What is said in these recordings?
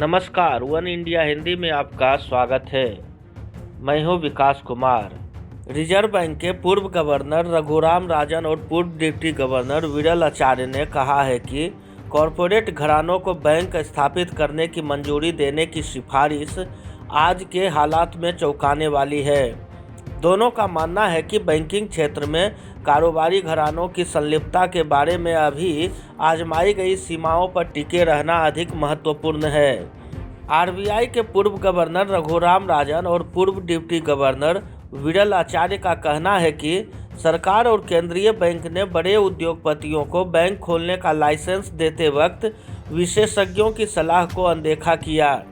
नमस्कार, one India Hindi में आपका स्वागत है। मैं हूं विकास कुमार। रिजर्व बैंक के पूर्व गवर्नर रघुराम राजन और पूर्व डिप्टी गवर्नर विरल आचार्य ने कहा है कि कॉरपोरेट घरानों को बैंक स्थापित करने की मंजूरी देने की सिफारिश आज के हालात में चौंकाने वाली है। दोनों का मानना है कि बैंकिंग क्षेत्र में कारोबारी घरानों की संलिप्तता के बारे में अभी आजमाई गई सीमाओं पर टिके रहना अधिक महत्वपूर्ण है। आरबीआई के पूर्व गवर्नर रघुराम राजन और पूर्व डिप्टी गवर्नर विरल आचार्य का कहना है कि सरकार और केंद्रीय बैंक ने बड़े उद्योगपतियों को बैंक खोलने का लाइसेंस देते वक्त विशेषज्ञों की सलाह को अनदेखा किया।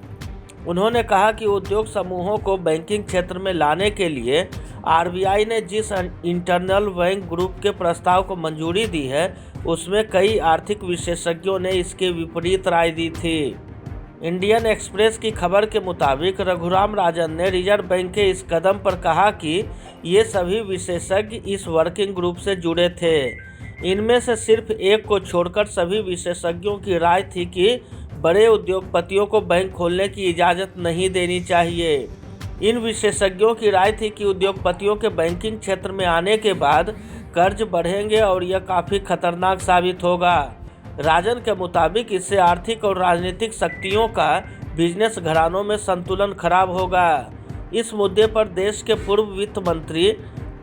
उन्होंने कहा कि उद्योग समूहों को बैंकिंग क्षेत्र में लाने के लिए आरबीआई ने जिस इंटरनल बैंक ग्रुप के प्रस्ताव को मंजूरी दी है, उसमें कई आर्थिक विशेषज्ञों ने इसके विपरीत राय दी थी। इंडियन एक्सप्रेस की खबर के मुताबिक रघुराम राजन ने रिजर्व बैंक के इस कदम पर कहा कि ये सभी विशेषज्ञ इस वर्किंग ग्रुप से जुड़े थे। इनमें से सिर्फ एक को छोड़कर सभी विशेषज्ञों की राय थी कि बड़े उद्योगपतियों को बैंक खोलने की इजाज़त नहीं देनी चाहिए। इन विशेषज्ञों की राय थी कि उद्योगपतियों के बैंकिंग क्षेत्र में आने के बाद कर्ज बढ़ेंगे और यह काफ़ी खतरनाक साबित होगा। राजन के मुताबिक इससे आर्थिक और राजनीतिक शक्तियों का बिजनेस घरानों में संतुलन खराब होगा। इस मुद्दे पर देश के पूर्व वित्त मंत्री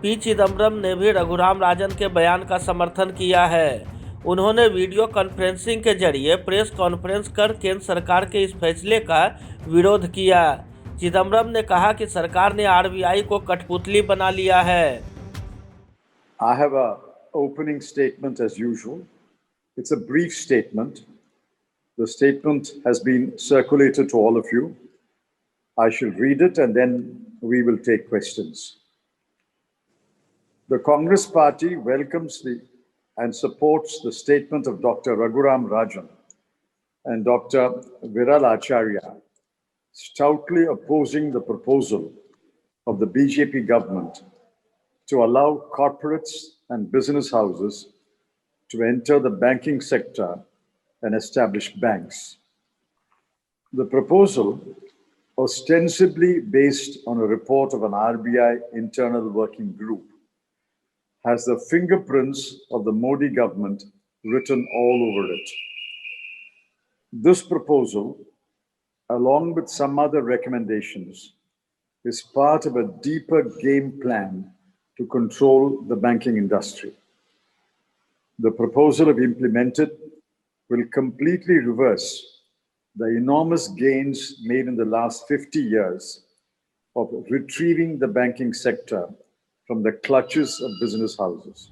पी चिदम्बरम ने भी रघुराम राजन के बयान का समर्थन किया है। उन्होंने वीडियो कॉन्फ्रेंसिंग के जरिए प्रेस कॉन्फ्रेंस कर केंद्र सरकार के इस फैसले का विरोध किया। चिदम्बरम ने कहा कि सरकार ने आरबीआई को कठपुतली बना लिया है। I have a opening statement as usual. It's a brief statement. The statement has been circulated to all of you. I shall read it and then we will take questions. The Congress Party welcomes and supports the statement of Dr. Raghuram Rajan and Dr. Viral Acharya, stoutly opposing the proposal of the BJP government to allow corporates and business houses to enter the banking sector and establish banks. The proposal, ostensibly based on a report of an RBI internal working group, has the fingerprints of the Modi government written all over it. This proposal, along with some other recommendations, is part of a deeper game plan to control the banking industry. The proposal, if implemented, will completely reverse the enormous gains made in the last 50 years of retrieving the banking sector from the clutches of business houses.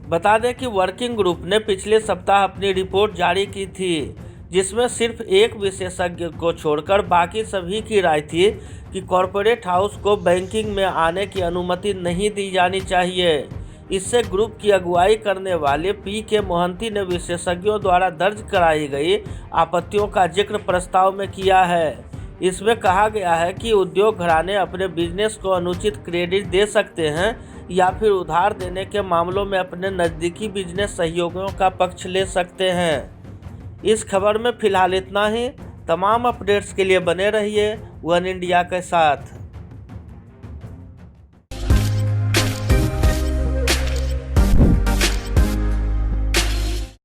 बता दें कि working group ने पिछले सप्ताह अपनी report जारी की थी, जिसमें सिर्फ एक विशेषज्ञ को छोड़कर बाकी सभी की राय थी कि कॉरपोरेट हाउस को बैंकिंग में आने की अनुमति नहीं दी जानी चाहिए। इससे ग्रुप की अगुवाई करने वाले पी के मोहंती ने विशेषज्ञों द्वारा दर्ज कराई गई आपत्तियों का जिक्र प्रस्ताव में किया है। इसमें कहा गया है कि उद्योग घराने अपने बिजनेस को अनुचित क्रेडिट दे सकते हैं या फिर उधार देने के मामलों में अपने नज़दीकी बिजनेस सहयोगियों का पक्ष ले सकते हैं। इस खबर में फिलहाल इतना ही। तमाम अपडेट्स के लिए बने रहिए वन इंडिया के साथ।